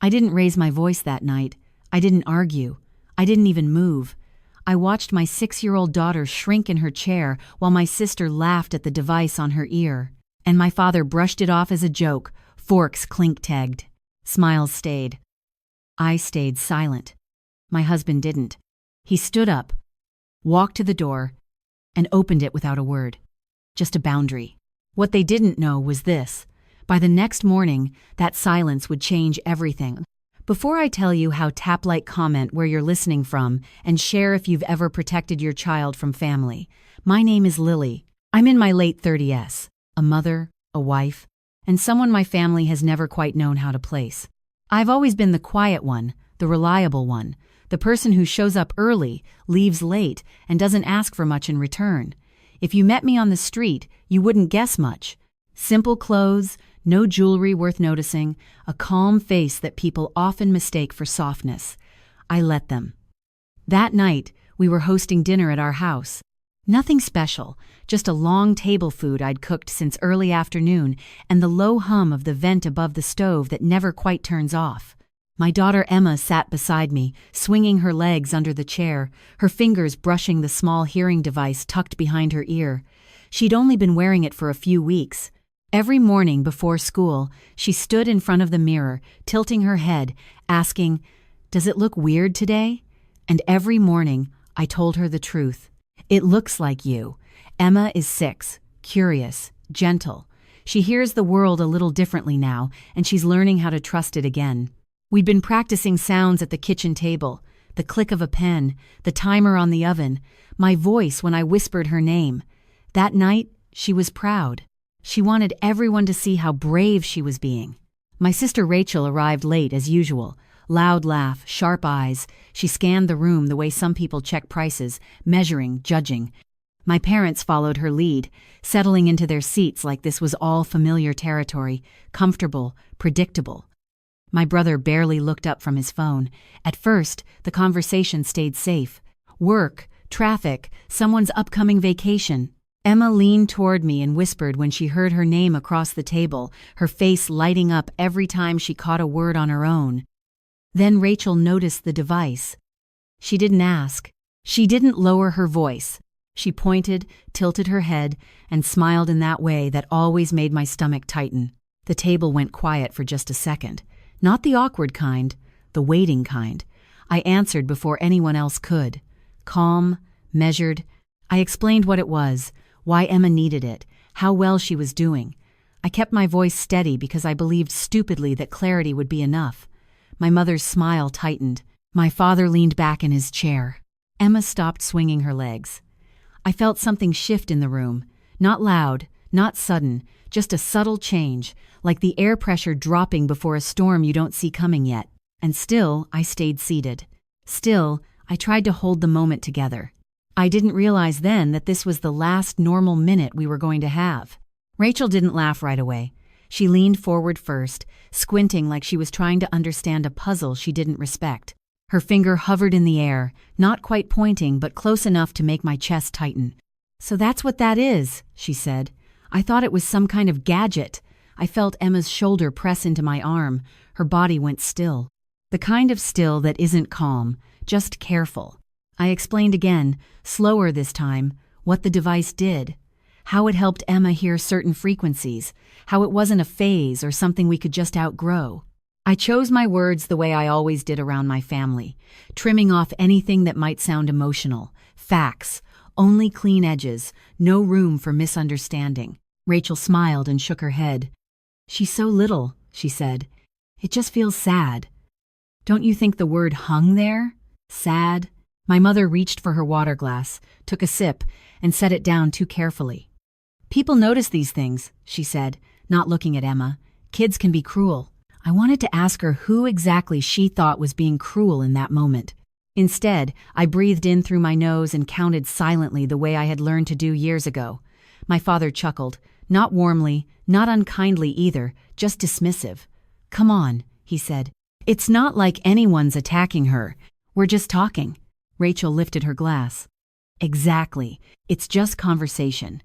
I didn't raise my voice that night. I didn't argue. I didn't even move. I watched my 6-year-old daughter shrink in her chair while my sister laughed at the device on her ear. And my father brushed it off as a joke. Forks clink-tagged. Smiles stayed. I stayed silent. My husband didn't. He stood up, walked to the door, and opened it without a word. Just a boundary. What they didn't know was this. By the next morning, that silence would change everything. Before I tell you how, tap like, comment where you're listening from, and share if you've ever protected your child from family. My name is Lily. I'm in my late 30s, a mother, a wife, and someone my family has never quite known how to place. I've always been the quiet one, the reliable one, the person who shows up early, leaves late, and doesn't ask for much in return. If you met me on the street, you wouldn't guess much. Simple clothes, no jewelry worth noticing, a calm face that people often mistake for softness. I let them. That night, we were hosting dinner at our house. Nothing special, just a long table food I'd cooked since early afternoon and the low hum of the vent above the stove that never quite turns off. My daughter Emma sat beside me, swinging her legs under the chair, her fingers brushing the small hearing device tucked behind her ear. She'd only been wearing it for a few weeks. Every morning before school, she stood in front of the mirror, tilting her head, asking, "Does it look weird today?" And every morning, I told her the truth. It looks like you. Emma is 6, curious, gentle. She hears the world a little differently now, and she's learning how to trust it again. We'd been practicing sounds at the kitchen table, the click of a pen, the timer on the oven, my voice when I whispered her name. That night, she was proud. She wanted everyone to see how brave she was being. My sister Rachel arrived late as usual. Loud laugh, sharp eyes. She scanned the room the way some people check prices, measuring, judging. My parents followed her lead, settling into their seats like this was all familiar territory, comfortable, predictable. My brother barely looked up from his phone. At first, the conversation stayed safe. Work, traffic, someone's upcoming vacation. Emma leaned toward me and whispered when she heard her name across the table, her face lighting up every time she caught a word on her own. Then Rachel noticed the device. She didn't ask. She didn't lower her voice. She pointed, tilted her head, and smiled in that way that always made my stomach tighten. The table went quiet for just a second. Not the awkward kind, the waiting kind. I answered before anyone else could. Calm, measured. I explained what it was, why Emma needed it, how well she was doing. I kept my voice steady because I believed stupidly that clarity would be enough. My mother's smile tightened. My father leaned back in his chair. Emma stopped swinging her legs. I felt something shift in the room. Not loud, not sudden, just a subtle change, like the air pressure dropping before a storm you don't see coming yet. And still, I stayed seated. Still, I tried to hold the moment together. I didn't realize then that this was the last normal minute we were going to have. Rachel didn't laugh right away. She leaned forward first, squinting like she was trying to understand a puzzle she didn't respect. Her finger hovered in the air, not quite pointing but close enough to make my chest tighten. "So that's what that is," she said. "I thought it was some kind of gadget." I felt Emma's shoulder press into my arm. Her body went still. The kind of still that isn't calm, just careful. I explained again, slower this time, what the device did. How it helped Emma hear certain frequencies. How it wasn't a phase or something we could just outgrow. I chose my words the way I always did around my family, trimming off anything that might sound emotional. Facts, only clean edges, no room for misunderstanding. Rachel smiled and shook her head. "She's so little," she said. "It just feels sad." "Don't you think the word hung there? Sad?" My mother reached for her water glass, took a sip, and set it down too carefully. "People notice these things," she said, not looking at Emma. "Kids can be cruel." I wanted to ask her who exactly she thought was being cruel in that moment. Instead, I breathed in through my nose and counted silently the way I had learned to do years ago. My father chuckled, not warmly, not unkindly either, just dismissive. "Come on," he said. "It's not like anyone's attacking her. We're just talking." Rachel lifted her glass. "Exactly. It's just conversation."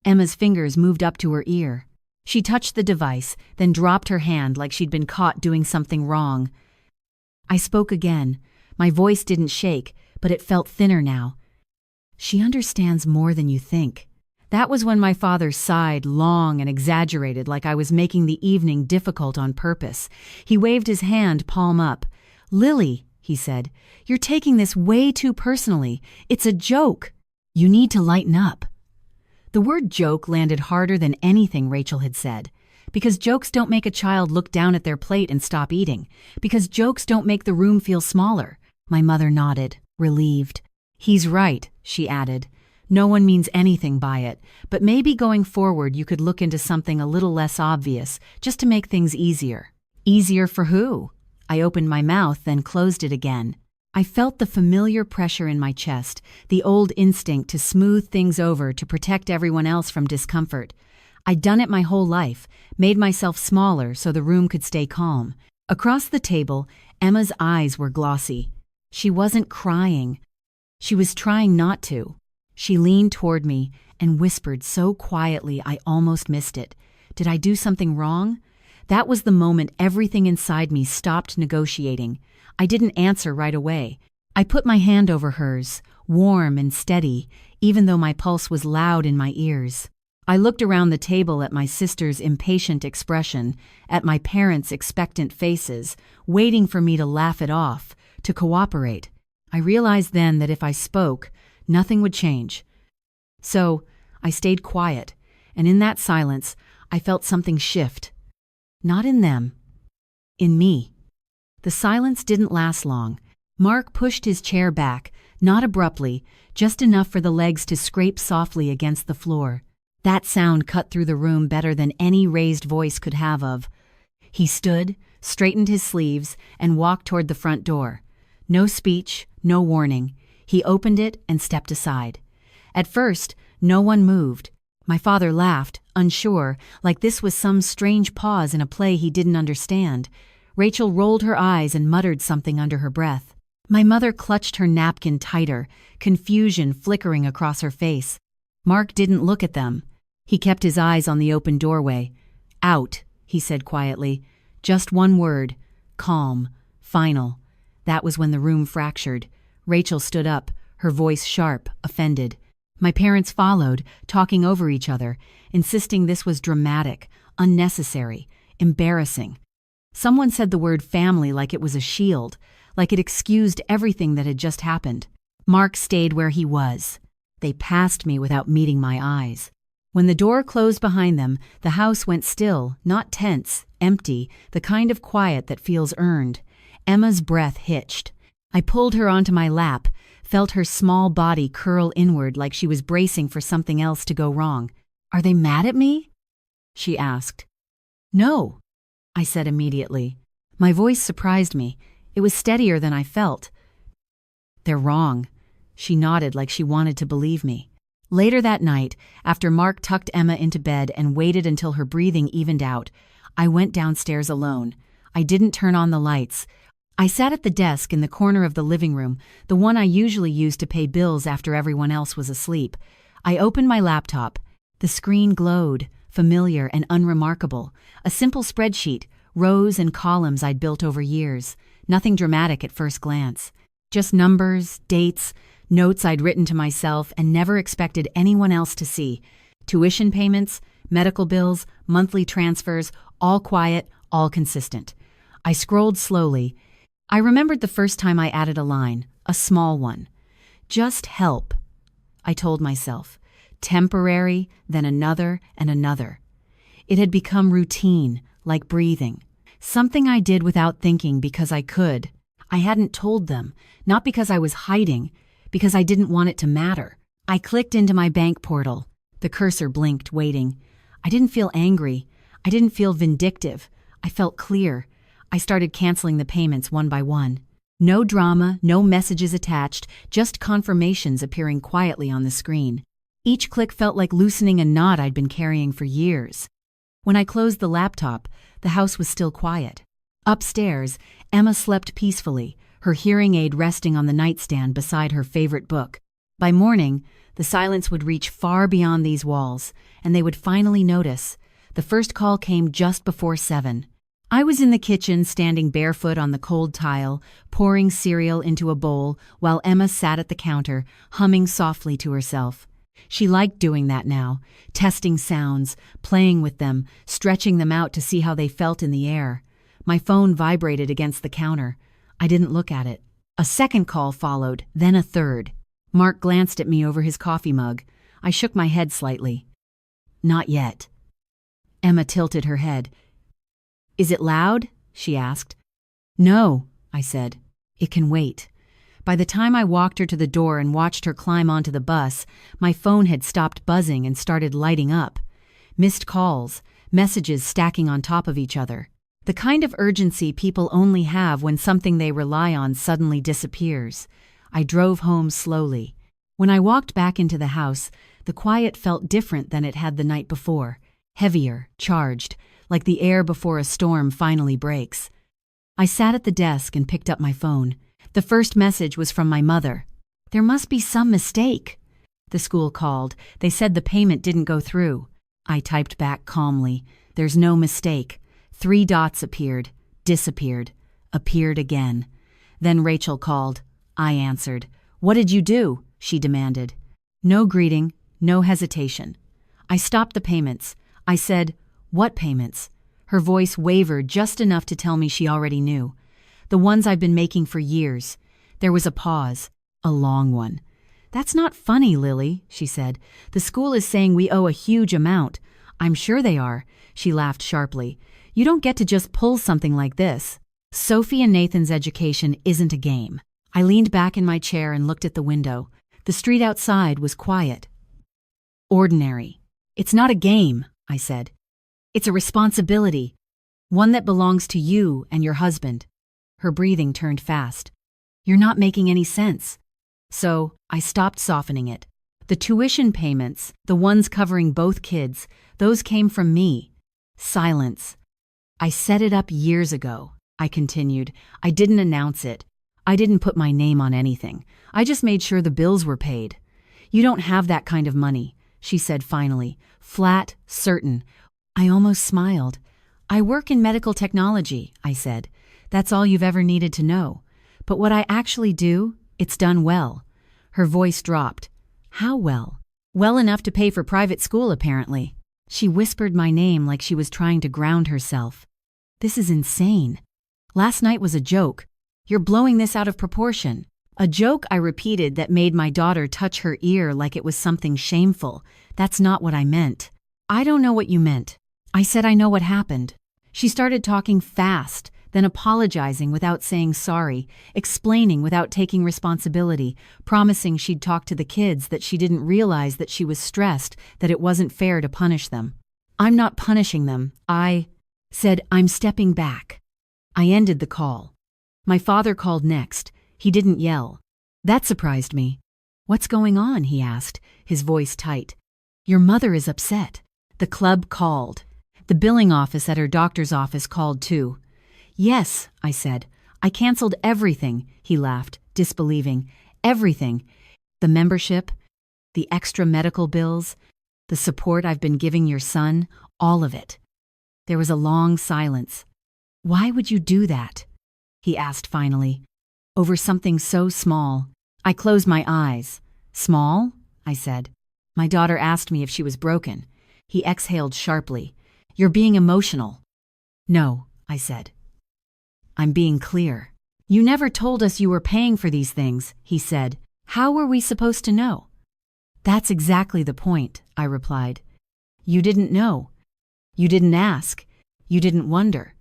Emma's fingers moved up to her ear. She touched the device, then dropped her hand like she'd been caught doing something wrong. I spoke again. My voice didn't shake, but it felt thinner now. "She understands more than you think." That was when my father sighed long and exaggerated, like I was making the evening difficult on purpose. He waved his hand, palm up. "Lily," he said, "you're taking this way too personally. It's a joke. You need to lighten up." The word joke landed harder than anything Rachel had said. Because jokes don't make a child look down at their plate and stop eating. Because jokes don't make the room feel smaller. My mother nodded, relieved. "He's right," she added. "No one means anything by it, but maybe going forward you could look into something a little less obvious, just to make things easier." Easier for who? I opened my mouth, then closed it again. I felt the familiar pressure in my chest, the old instinct to smooth things over to protect everyone else from discomfort. I'd done it my whole life, made myself smaller so the room could stay calm. Across the table, Emma's eyes were glossy. She wasn't crying. She was trying not to. She leaned toward me and whispered so quietly I almost missed it. Did I do something wrong? That was the moment everything inside me stopped negotiating. I didn't answer right away. I put my hand over hers, warm and steady, even though my pulse was loud in my ears. I looked around the table at my sister's impatient expression, at my parents' expectant faces, waiting for me to laugh it off, to cooperate. I realized then that if I spoke, nothing would change. So, I stayed quiet, and in that silence, I felt something shift. Not in them. In me. The silence didn't last long. Mark pushed his chair back, not abruptly, just enough for the legs to scrape softly against the floor. That sound cut through the room better than any raised voice could have of. He stood, straightened his sleeves, and walked toward the front door. No speech, no warning. He opened it and stepped aside. At first, no one moved. My father laughed, unsure, like this was some strange pause in a play he didn't understand. Rachel rolled her eyes and muttered something under her breath. My mother clutched her napkin tighter, confusion flickering across her face. Mark didn't look at them. He kept his eyes on the open doorway. "Out," he said quietly. Just one word. Calm. Final. That was when the room fractured. Rachel stood up, her voice sharp, offended. My parents followed, talking over each other, insisting this was dramatic, unnecessary, embarrassing. Someone said the word family like it was a shield, like it excused everything that had just happened. Mark stayed where he was. They passed me without meeting my eyes. When the door closed behind them, the house went still, not tense, empty, the kind of quiet that feels earned. Emma's breath hitched. I pulled her onto my lap, felt her small body curl inward like she was bracing for something else to go wrong. "Are they mad at me?" she asked. "No," I said immediately. My voice surprised me. It was steadier than I felt. "They're wrong." She nodded like she wanted to believe me. Later that night, after Mark tucked Emma into bed and waited until her breathing evened out, I went downstairs alone. I didn't turn on the lights. I sat at the desk in the corner of the living room, the one I usually used to pay bills after everyone else was asleep. I opened my laptop. The screen glowed, familiar and unremarkable. A simple spreadsheet, rows and columns I'd built over years. Nothing dramatic at first glance. Just numbers, dates, notes I'd written to myself and never expected anyone else to see. Tuition payments, medical bills, monthly transfers, all quiet, all consistent. I scrolled slowly. I remembered the first time I added a line, a small one. Just help, I told myself. Temporary, then another and another. It had become routine, like breathing. Something I did without thinking because I could. I hadn't told them, not because I was hiding, because I didn't want it to matter. I clicked into my bank portal. The cursor blinked, waiting. I didn't feel angry. I didn't feel vindictive. I felt clear. I started canceling the payments one by one. No drama, no messages attached, just confirmations appearing quietly on the screen. Each click felt like loosening a knot I'd been carrying for years. When I closed the laptop, the house was still quiet. Upstairs, Emma slept peacefully, her hearing aid resting on the nightstand beside her favorite book. By morning, the silence would reach far beyond these walls, and they would finally notice. The first call came just before 7. I was in the kitchen standing barefoot on the cold tile, pouring cereal into a bowl while Emma sat at the counter, humming softly to herself. She liked doing that now, testing sounds, playing with them, stretching them out to see how they felt in the air. My phone vibrated against the counter. I didn't look at it. A second call followed, then a third. Mark glanced at me over his coffee mug. I shook my head slightly. Not yet. Emma tilted her head. Is it loud? She asked. No, I said. It can wait. By the time I walked her to the door and watched her climb onto the bus, my phone had stopped buzzing and started lighting up. Missed calls, messages stacking on top of each other. The kind of urgency people only have when something they rely on suddenly disappears. I drove home slowly. When I walked back into the house, the quiet felt different than it had the night before. Heavier, charged, like the air before a storm finally breaks. I sat at the desk and picked up my phone. The first message was from my mother. There must be some mistake. The school called. They said the payment didn't go through. I typed back calmly. There's no mistake. 3 dots appeared, disappeared, appeared again. Then Rachel called. I answered. What did you do? She demanded. No greeting, no hesitation. I stopped the payments. I said, what payments? Her voice wavered just enough to tell me she already knew. The ones I've been making for years. There was a pause, a long one. That's not funny, Lily, she said. The school is saying we owe a huge amount. I'm sure they are, she laughed sharply. You don't get to just pull something like this. Sophie and Nathan's education isn't a game. I leaned back in my chair and looked at the window. The street outside was quiet. Ordinary. It's not a game, I said. It's a responsibility. One that belongs to you and your husband. Her breathing turned fast. You're not making any sense. So, I stopped softening it. The tuition payments, the ones covering both kids, those came from me. Silence. I set it up years ago, I continued. I didn't announce it. I didn't put my name on anything. I just made sure the bills were paid. You don't have that kind of money, she said finally. Flat, certain. I almost smiled. I work in medical technology, I said. That's all you've ever needed to know. But what I actually do, it's done well. Her voice dropped. How well? Well enough to pay for private school, apparently. She whispered my name like she was trying to ground herself. This is insane. Last night was a joke. You're blowing this out of proportion. A joke, I repeated, that made my daughter touch her ear like it was something shameful. That's not what I meant. I don't know what you meant. I said I know what happened. She started talking fast, then apologizing without saying sorry, explaining without taking responsibility, promising she'd talk to the kids, that she didn't realize that she was stressed, that it wasn't fair to punish them. I'm not punishing them. I said I'm stepping back. I ended the call. My father called next. He didn't yell. That surprised me. What's going on? He asked, his voice tight. Your mother is upset. The club called. The billing office at her doctor's office called too. Yes, I said. I canceled everything, he laughed, disbelieving. Everything. The membership, the extra medical bills, the support I've been giving your son, all of it. There was a long silence. Why would you do that? He asked finally. Over something so small. I closed my eyes. Small? I said. My daughter asked me if she was broken. He exhaled sharply. You're being emotional. No, I said. I'm being clear. You never told us you were paying for these things, he said. How were we supposed to know? That's exactly the point, I replied. You didn't know. You didn't ask. You didn't wonder.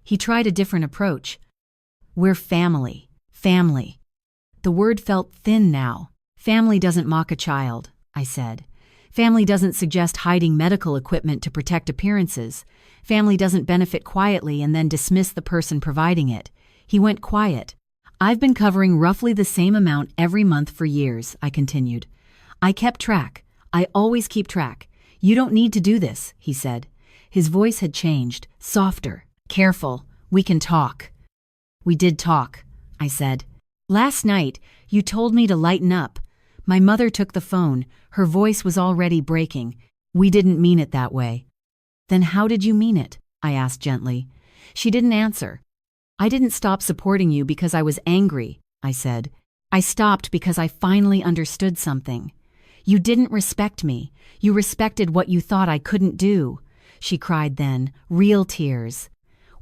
He tried a different approach. We're family. Family. The word felt thin now. Family doesn't mock a child, I said. Family doesn't suggest hiding medical equipment to protect appearances. Family doesn't benefit quietly and then dismiss the person providing it. He went quiet. I've been covering roughly the same amount every month for years, I continued. I kept track. I always keep track. You don't need to do this, he said. His voice had changed, softer. Careful. We can talk. We did talk, I said. Last night, you told me to lighten up. My mother took the phone. Her voice was already breaking. We didn't mean it that way. Then how did you mean it? I asked gently. She didn't answer. "I didn't stop supporting you because I was angry," I said. "I stopped because I finally understood something. You didn't respect me. You respected what you thought I couldn't do," she cried then, real tears.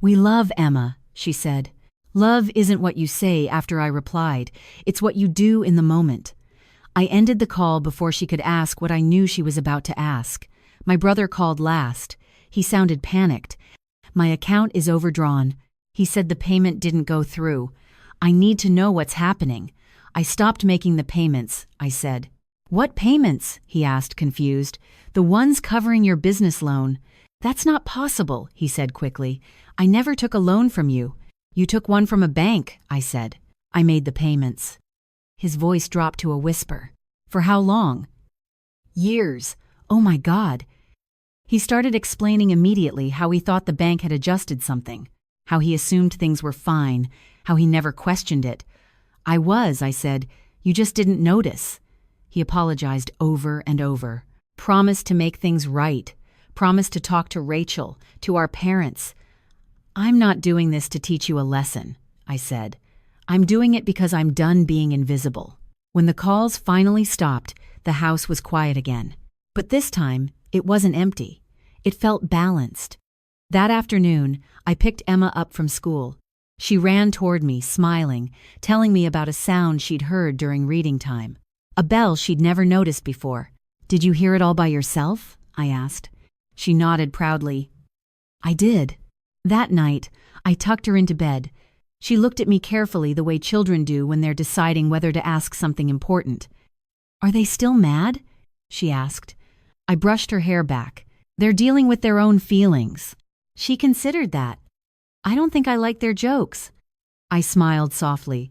"We love Emma," she said. "Love isn't what you say," after I replied. "It's what you do in the moment." I ended the call before she could ask what I knew she was about to ask. My brother called last. He sounded panicked. "My account is overdrawn." He said the payment didn't go through. "I need to know what's happening." "I stopped making the payments," I said. "What payments?" he asked, confused. "The ones covering your business loan." "That's not possible," he said quickly. "I never took a loan from you." "You took one from a bank," I said. "I made the payments." His voice dropped to a whisper. "For how long?" "Years. Oh my God." He started explaining immediately how he thought the bank had adjusted something, how he assumed things were fine, how he never questioned it. I said. "You just didn't notice." He apologized over and over, promised to make things right, promised to talk to Rachel, to our parents. "I'm not doing this to teach you a lesson," I said. "I'm doing it because I'm done being invisible." When the calls finally stopped, the house was quiet again. But this time, it wasn't empty. It felt balanced. That afternoon, I picked Emma up from school. She ran toward me, smiling, telling me about a sound she'd heard during reading time. A bell she'd never noticed before. "Did you hear it all by yourself?" I asked. She nodded proudly. "I did." That night, I tucked her into bed. She looked at me carefully the way children do when they're deciding whether to ask something important. "Are they still mad?" she asked. I brushed her hair back. "They're dealing with their own feelings." She considered that. "I don't think I like their jokes." I smiled softly.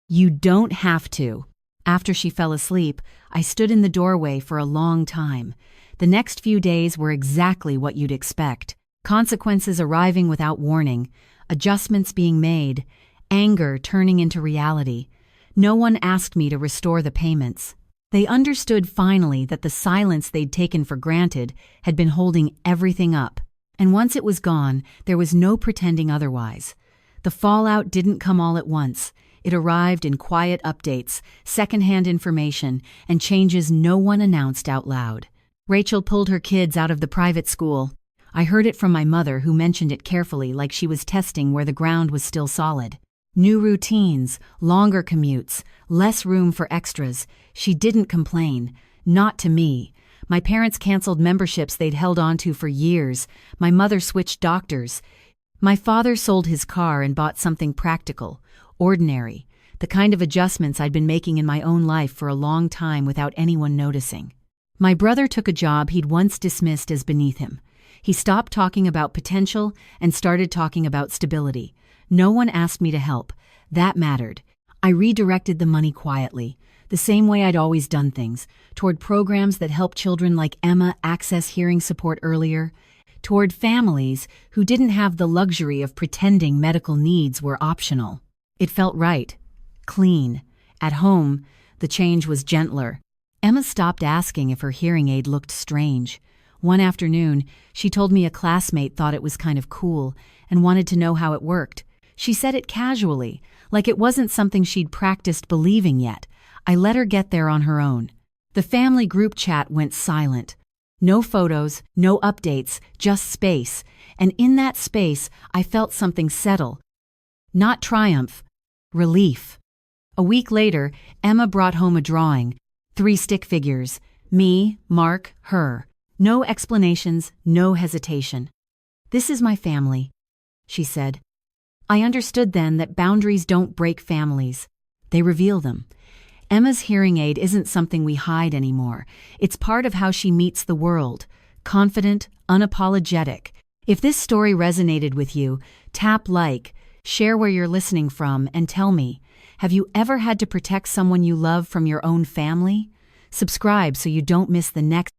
"You don't have to." After she fell asleep, I stood in the doorway for a long time. The next few days were exactly what you'd expect. Consequences arriving without warning, adjustments being made, anger turning into reality. No one asked me to restore the payments. They understood finally that the silence they'd taken for granted had been holding everything up. And once it was gone, there was no pretending otherwise. The fallout didn't come all at once. It arrived in quiet updates, secondhand information, and changes no one announced out loud. Rachel pulled her kids out of the private school. I heard it from my mother, who mentioned it carefully, like she was testing where the ground was still solid. New routines, longer commutes, less room for extras. She didn't complain. Not to me. My parents canceled memberships they'd held onto for years. My mother switched doctors. My father sold his car and bought something practical, ordinary, the kind of adjustments I'd been making in my own life for a long time without anyone noticing. My brother took a job he'd once dismissed as beneath him. He stopped talking about potential and started talking about stability. No one asked me to help. That mattered. I redirected the money quietly, the same way I'd always done things, toward programs that help children like Emma access hearing support earlier, toward families who didn't have the luxury of pretending medical needs were optional. It felt right, clean. At home, the change was gentler. Emma stopped asking if her hearing aid looked strange. One afternoon, she told me a classmate thought it was kind of cool and wanted to know how it worked. She said it casually, like it wasn't something she'd practiced believing yet. I let her get there on her own. The family group chat went silent. No photos, no updates, just space. And in that space, I felt something settle. Not triumph, relief. A week later, Emma brought home a drawing. 3 stick figures. Me, Mark, her. No explanations, no hesitation. "This is my family," she said. I understood then that boundaries don't break families. They reveal them. Emma's hearing aid isn't something we hide anymore. It's part of how she meets the world. Confident, unapologetic. If this story resonated with you, tap like, share where you're listening from, and tell me, have you ever had to protect someone you love from your own family? Subscribe so you don't miss the next